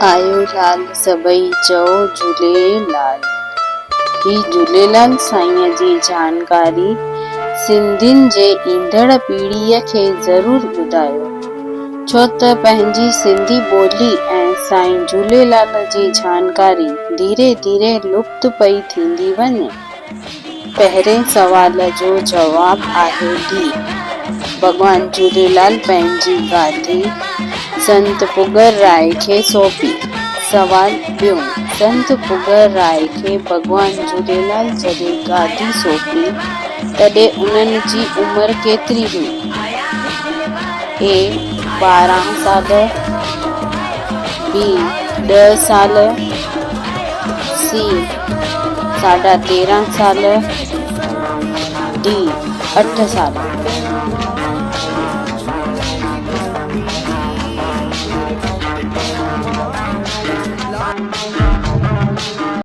आयो लाल सभई चओ झूलेलाल। ही झूलेलाल साईं जी जानकारी सिंधियुनि जे ईंदड़ पीढ़ीअ खे ज़रूर ॿुधायो, छो त पंहिंजी सिंधी ॿोली ऐं साईं झूलेलाल जी जानकारी धीरे धीरे लुप्त पई थींदी वञे। पहिरें सवाल जो जवाब आहे डी। भगवान झूलेलाल पंहिंजी गादी संत पुगर राय खे सौंपी। सवाल ॿियो, संत पुगर राय खे भगवान झूलेलाल जॾहिं गादी सौंपी तॾहिं उन्हनि जी उमिरि केतिरी हुई? ए 12 साल, बी 10 साल, सी 13.5 साल, डी 8 साल।